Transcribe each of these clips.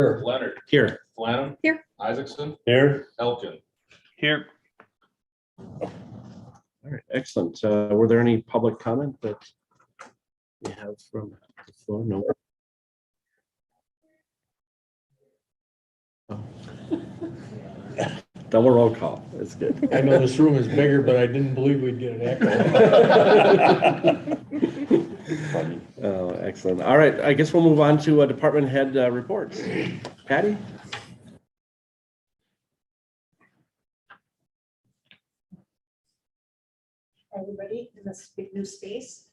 Leonard. Here. Flanagan. Here. Isaacson. Here. Elkin. Here. All right, excellent. Were there any public comment that you have from the floor? No. Oh. Double roll call. That's good. I know this room is bigger, but I didn't believe we'd get an echo. Oh, excellent. All right, I guess we'll move on to department head reports. Patty? Everybody in this big new space.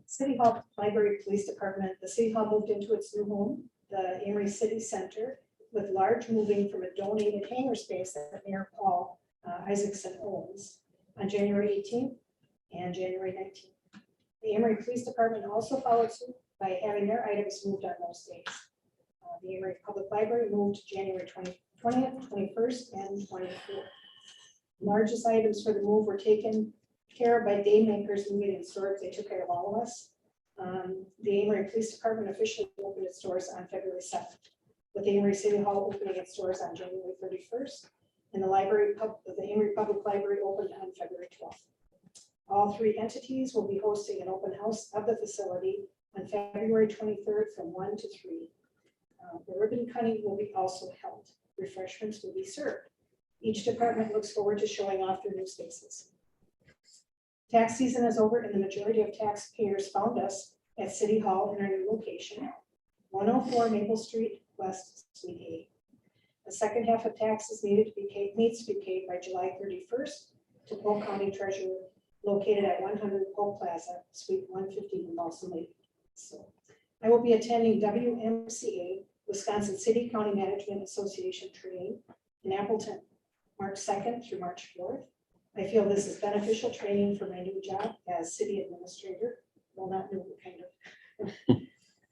City Hall, Library, Police Department, the City Hall moved into its new home, the Emery City Center, with large moving from a donated hangar space that Mayor Paul Isaacson owns on January 18th and January 19th. The Emery Police Department also followed suit by having their items moved on those days. The Emery Public Library moved January 20th, 21st, and 24th. Largest items for the move were taken care of by day makers moving in stores. They took care of all of us. The Amory Police Department officially opened its doors on February 7th, with the Amory City Hall opening its doors on January 31st, and the Amory Public Library opened on February 12th. All three entities will be hosting an open house of the facility on February 23rd from 1 to 3. The ribbon cutting will be also held. Refreshments will be served. Each department looks forward to showing off their new spaces. Tax season is over and the majority of taxpayers found us at City Hall in our new location, 104 Maple Street West, Suite A. The second half of taxes needs to be paid by July 31st to Polk County Treasurer, located at 100 Polk Plaza, Suite 150 in Balsam Lake. So I will be attending WMCA, Wisconsin City County Management Association training in Appleton, March 2nd through March 4th. I feel this is beneficial training for my new job as city administrator. Well, not new, kind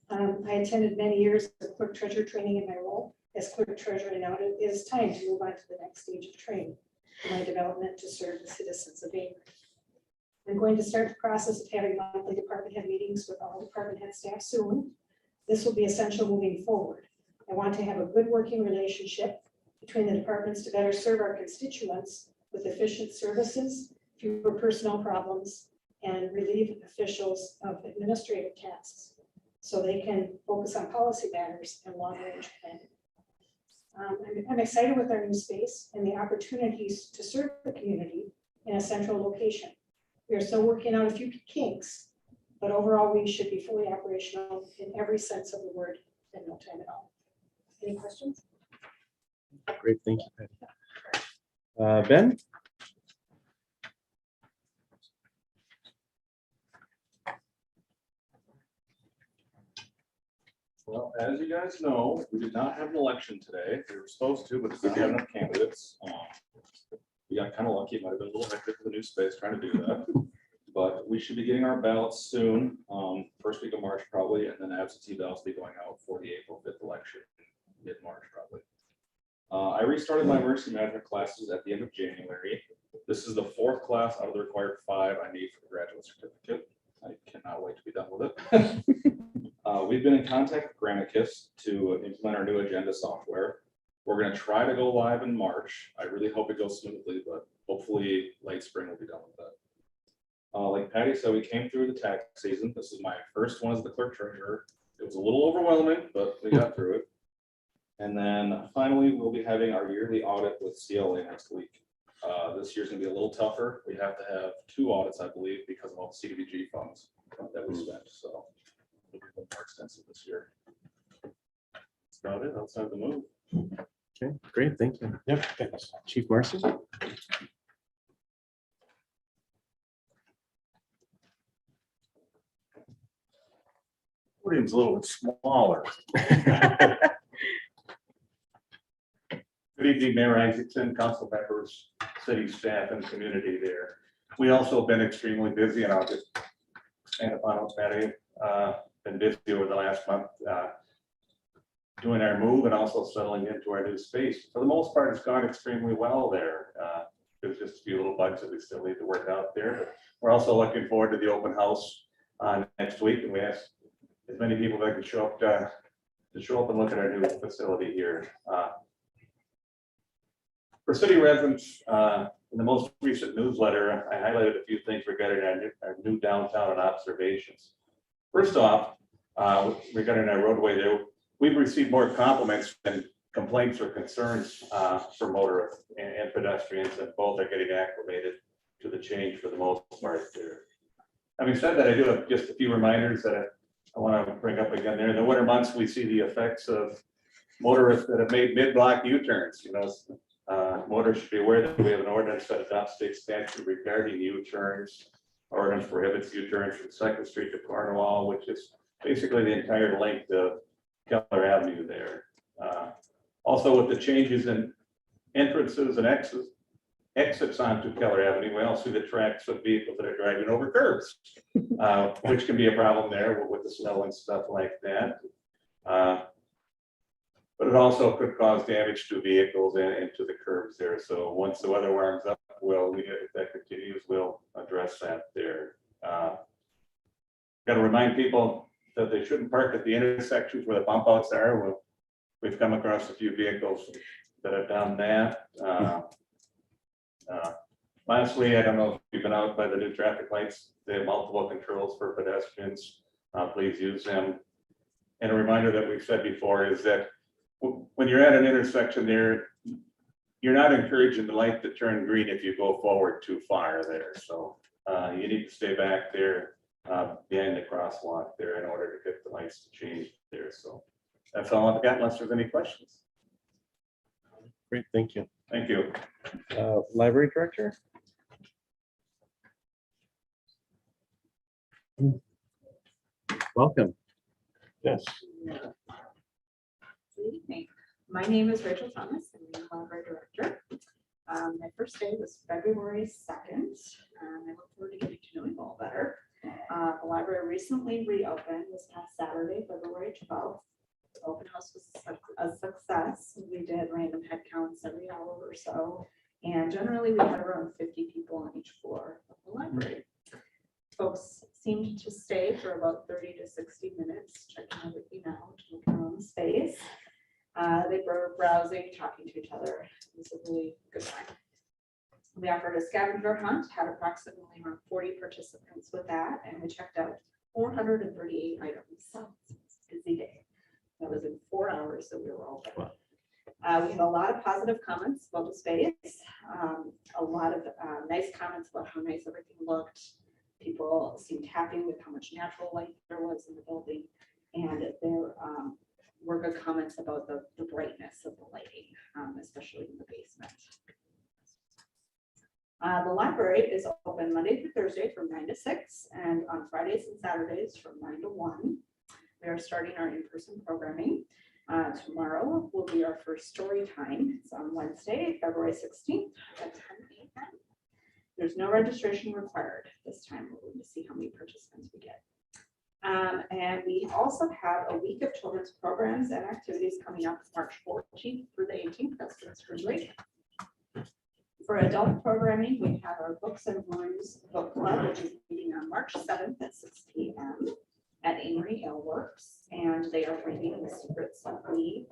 of. I attended many years of clerk treasurer training in my role as clerk treasurer, and now it is time to move on to the next stage of training for my development to serve the citizens of Amory. I'm going to start the process of having monthly department head meetings with all department head staff soon. This will be essential moving forward. I want to have a good working relationship between the departments to better serve our constituents with efficient services, fewer personnel problems, and relieve officials of administrative tasks so they can focus on policy matters and long-range planning. I'm excited with our new space and the opportunities to serve the community in a central location. We are still working out a few kinks, but overall we should be fully operational in every sense of the word in no time at all. Any questions? Great, thank you, Patty. Ben? Well, as you guys know, we did not have an election today. We were supposed to, but did not have enough candidates. We got kind of lucky. It might have been a little hectic for the new space trying to do that. But we should be getting our ballots soon, first week of March probably, and then absentee ballots will be going out for the April 5th election, mid-March probably. I restarted my emergency management classes at the end of January. This is the 4th class out of the required 5 I need for the graduate certificate. I cannot wait to be done with it. We've been in contact with Granicus to implement our new agenda software. We're going to try to go live in March. I really hope it goes smoothly, but hopefully late spring we'll be done with that. Like Patty said, we came through the tax season. This is my first one as the clerk treasurer. It was a little overwhelming, but we got through it. And then finally, we'll be having our yearly audit with CLA next week. This year's gonna be a little tougher. We have to have 2 audits, I believe, because of all the CDBG funds that we spent. So it'll be a little more extensive this year. That's about it outside the move. Okay, great, thank you. Yep, thanks. Chief Marcy? Podium's a little bit smaller. Good evening, Mayor Isaacson, council members, city staff, and community there. We also been extremely busy, and I'll just stand upon what Patty been busy over the last month doing our move and also settling into our new space. For the most part, it's gone extremely well there. There's just a few little bugs that we still need to work out there. But we're also looking forward to the open house next week, and we ask as many people that can show up to to show up and look at our new facility here. For city residents, in the most recent newsletter, I highlighted a few things regarding our new downtown and observations. First off, regarding our roadway there, we've received more compliments than complaints or concerns for motorists and pedestrians, and both are getting acclimated to the change for the most part there. Having said that, I do have just a few reminders that I want to bring up again there. In the winter months, we see the effects of motorists that have made mid-block U-turns. Motorists should be aware that we have an ordinance that adopts state statute regarding U-turns. Ordinance prohibits U-turns from Second Street to Cornwall, which is basically the entire length of Keller Avenue there. Also, with the changes in entrances and exits onto Keller Avenue, we all see the tracks of vehicles that are driving over curbs, which can be a problem there with the snow and stuff like that. But it also could cause damage to vehicles and to the curbs there. So once the weather warms up, if that continues, we'll address that there. Got to remind people that they shouldn't park at the intersections where the bump outs are. We've come across a few vehicles that have done that. Lastly, I don't know if you've been out by the new traffic lights. They have multiple controls for pedestrians. Please use them. And a reminder that we've said before is that when you're at an intersection there, you're not encouraging the light to turn green if you go forward too far there. So you need to stay back there behind the crosswalk there in order to get the lights to change there. So that's all I've got unless there's any questions. Great, thank you. Thank you. Library director? Welcome. Yes. Good evening. My name is Rachel Thomas. I'm the library director. My first day was February 2nd. I look forward to getting to know you all better. The library recently reopened this past Saturday, February 12th. The open house was a success. We did random head counts every hour or so. And generally we had around 50 people on each floor of the library. Folks seemed to stay for about 30 to 60 minutes, checking everything out, looking around the space. They were browsing, talking to each other. It was a really good time. We offered a scavenger hunt, had approximately around 40 participants with that, and we checked out 438 items. So it's a busy day. That was in 4 hours that we were open. We had a lot of positive comments about the space, a lot of nice comments about how nice everything looked. People seemed happy with how much natural light there was in the building, and there were good comments about the brightness of the lighting, especially in the basement. The library is open Monday through Thursday from 9 to 6, and on Fridays and Saturdays from 9 to 1. We are starting our in-person programming. Tomorrow will be our first story time. It's on Wednesday, February 16th at 10 a.m. There's no registration required this time. We're going to see how many participants we get. And we also have a week of children's programs and activities coming up March 14th through the 18th. That's the spring break. For adult programming, we have our Books and Blues Book Club, which is meeting on March 7th at 6 p.m. at Amory Ale Works, and they are reading The Secrets of the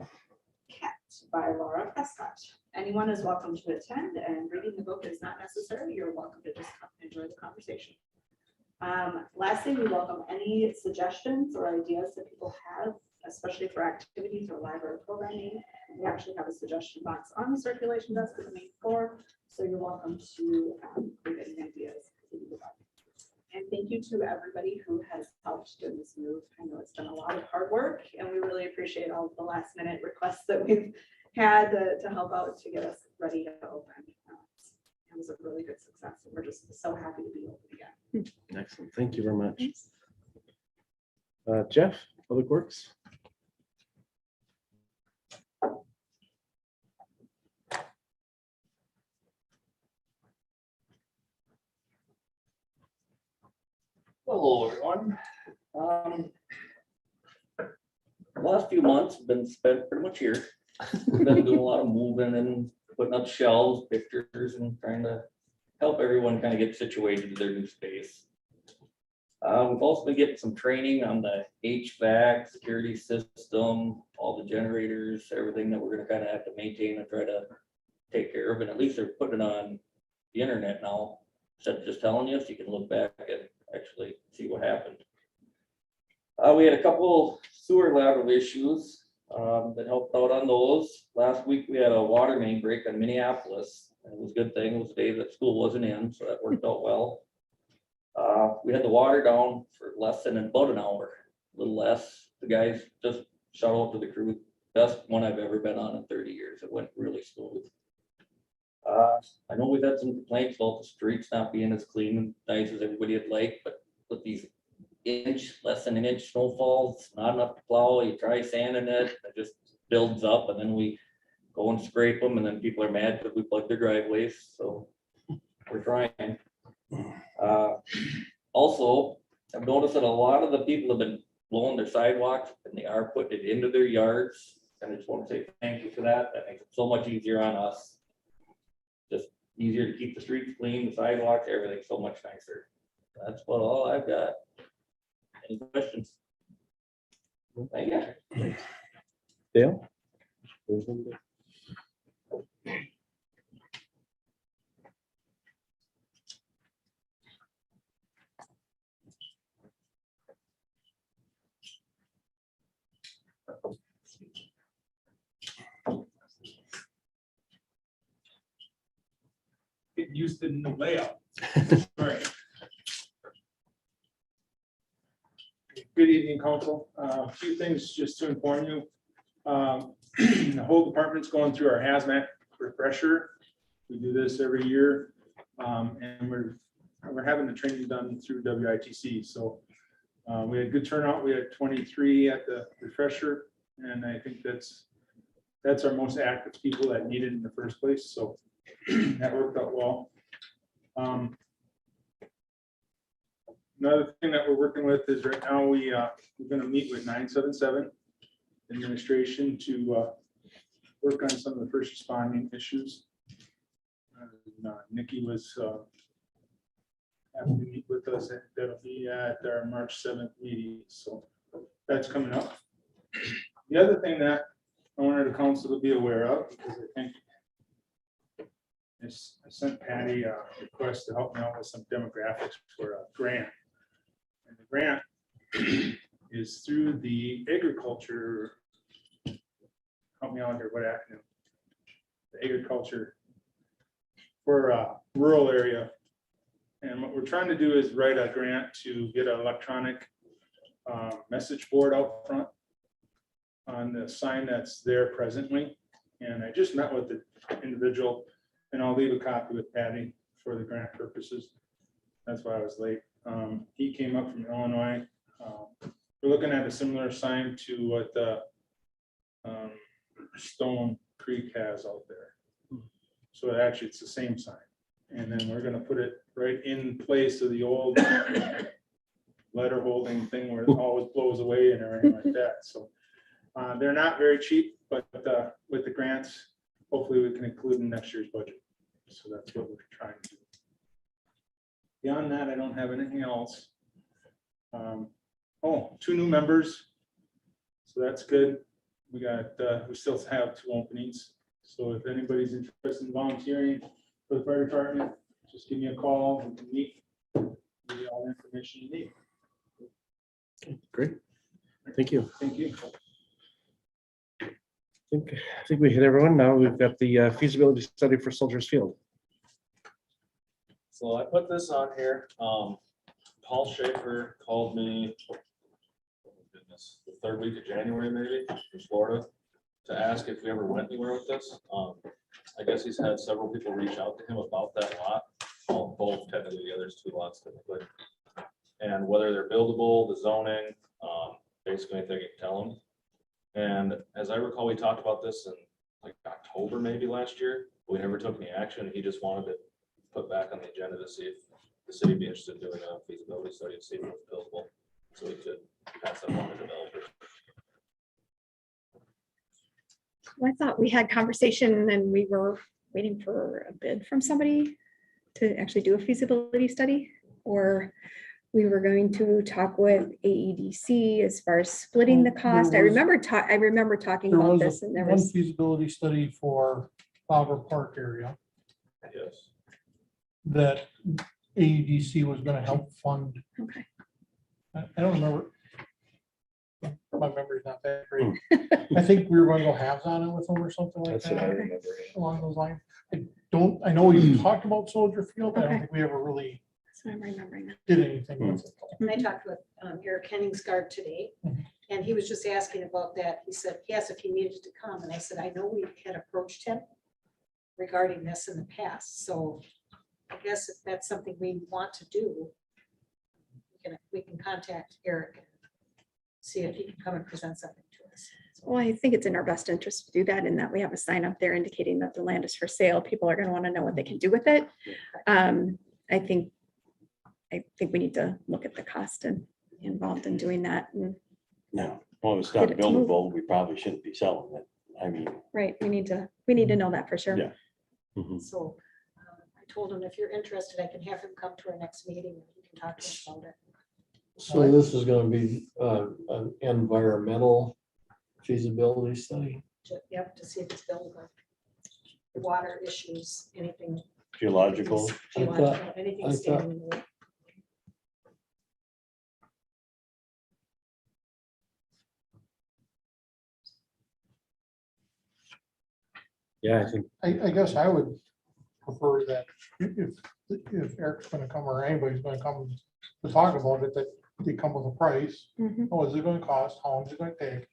Cat by Laura Prescott. Anyone is welcome to attend, and reading the book is not necessary. You're welcome to just come and enjoy the conversation. Lastly, we welcome any suggestions or ideas that people have, especially for activities or library programming. We actually have a suggestion box on the circulation desk at the main floor, so you're welcome to leave any ideas. And thank you to everybody who has helped do this move. I know it's been a lot of hard work, and we really appreciate all of the last minute requests that we've had to help out to get us ready to open. It was a really good success, and we're just so happy to be open again. Excellent. Thank you very much. Jeff, Public Works. Hello, everyone. The last few months have been spent pretty much here. We've been doing a lot of moving and putting up shelves, pictures, and trying to help everyone kind of get situated to their new space. We've also been getting some training on the HVAC, security system, all the generators, everything that we're gonna kind of have to maintain and try to take care of, and at least they're putting it on the internet now. Instead of just telling you, so you can look back and actually see what happened. We had a couple sewer lateral issues, that helped out on those. Last week, we had a water main break on Minneapolis. And it was a good thing, it was the day that school wasn't in, so that worked out well. We had the water down for less than about an hour, a little less. The guys just shout out to the crew, best one I've ever been on in 30 years. It went really smooth. I know we've had some complaints about the streets not being as clean and nice as everybody would like, but with these less than an inch snowfalls, not enough to plow, you try sanding it, it just builds up, and then we go and scrape them, and then people are mad because we plug their driveways, so we're trying. Also, I've noticed that a lot of the people have been blowing their sidewalks, and they are putting it into their yards, and I just want to say thank you for that. That makes it so much easier on us. Just easier to keep the streets clean, the sidewalks, everything so much nicer. That's about all I've got. Any questions? Thank you. Dale? Getting used to the new layout. Right. Good evening, council. A few things just to inform you. The whole department's going through our hazmat refresher. We do this every year. And we're having the training done through WITC. So we had good turnout. We had 23 at the refresher. And I think that's our most active people that need it in the first place. So that worked out well. Another thing that we're working with is right now we're going to meet with 977 administration to work on some of the first responding issues. Nikki was happy to meet with us. That'll be at our March 7th meeting. So that's coming up. The other thing that I wanted the council to be aware of, because I think I sent Patty a request to help me out with some demographics for a grant. And the grant is through the agriculture, help me out here, what acronym? The agriculture for a rural area. And what we're trying to do is write a grant to get an electronic message board out front on the sign that's there presently. And I just met with the individual, and I'll leave a copy with Patty for the grant purposes. That's why I was late. He came up from Illinois. We're looking at a similar sign to what the Stone Creek has out there. So actually it's the same sign. And then we're gonna put it right in place of the old letter holding thing where it always blows away and everything like that. So they're not very cheap, but with the grants, hopefully we can include in next year's budget. So that's what we're trying to do. Beyond that, I don't have anything else. Oh, 2 new members. So that's good. We still have 2 openings. So if anybody's interested in volunteering for the fire department, just give me a call. We can meet. Give you all the information you need. Great. Thank you. Thank you. I think we hit everyone. Now we've got the feasibility study for Soldiers Field. So I put this on here. Paul Schaefer called me, oh goodness, the 3rd week of January, maybe, from Florida, to ask if we ever went anywhere with this. I guess he's had several people reach out to him about that lot. Well, both technically, the other's 2 lots technically. And whether they're buildable, the zoning, basically anything you can tell him. And as I recall, we talked about this in like October, maybe last year. We never took any action. He just wanted to put back on the agenda to see if the city would be interested in doing a feasibility study to see if it was buildable. So we could pass that on to developers. I thought we had conversation and we were waiting for a bid from somebody to actually do a feasibility study, or we were going to talk with AEDC as far as splitting the There cost. I was- remember talking There about was this and there one was, feasibility study for Flower Park area Yes. that AEDC was gonna help fund. okay. I don't remember. My memory's not that great. I think we were gonna go halves on it with them or something like That's what I that, remember. along those lines. I know we talked about Soldier Field, but I don't Okay. think we ever really That's what I'm remembering now. did anything with it. And I talked with Eric Henningsgaard today, Mhm. and he was just asking about that. He said, yes, if he needed to come, and I said, I know we had approached him regarding this in the past, so I guess if that's something we want to do, we can contact Eric and see if he can come and present something to us. So, Well, I think it's in our best interest to do that in that we have a sign up there indicating that the land is for sale. People are going to want to know what they can do with it. I think we need to look at the cost and involved in doing that. And No, well, if it's Get not it to move. buildable, we probably shouldn't be selling it. I mean, right, we need to know that for sure. Yeah. Mhm. So I told him, if you're interested, I can have him come to our next meeting and he can talk to us about it. So this is gonna be an environmental feasibility study. Yep, to see if it's buildable. Water issues, anything. geological, Geological, anything I thought- standing in the way. Yeah, I think, I guess I would prefer that if Eric's gonna come or anybody's gonna come to talk about it, that they come with a price. Mhm. What is it gonna cost? How long is it gonna take?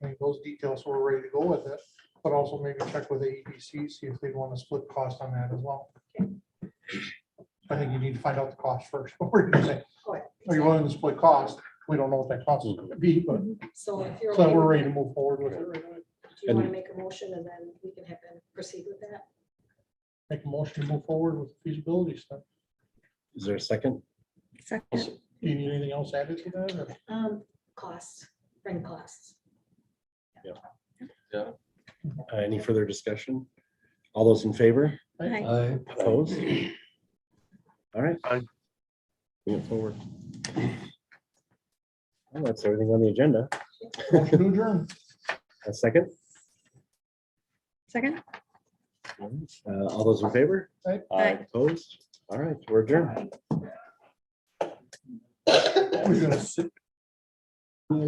I mean, those details, so we're ready to go with it, but also maybe check with AEDC, see if they want to split cost on that as well. I think you need to find out the cost first. before you can say, Oh, yeah, are you willing to split cost? We don't know what that cost is gonna be, but So if you're. so okay we're with ready to that, move forward with it. right away. Do you want to make a motion and then we can have them proceed with that? Make a motion to move forward with feasibility stuff. is there a second? Second. Do you need anything else added to that? or- Costs, bring costs. Any further discussion? All those in favor? Hi. Opposed? All right. Moving forward. Well, that's everything on the agenda. Motion to adjourn. A second? Second? All those in favor? Aye. Opposed? All right, we're adjourned. We're gonna sit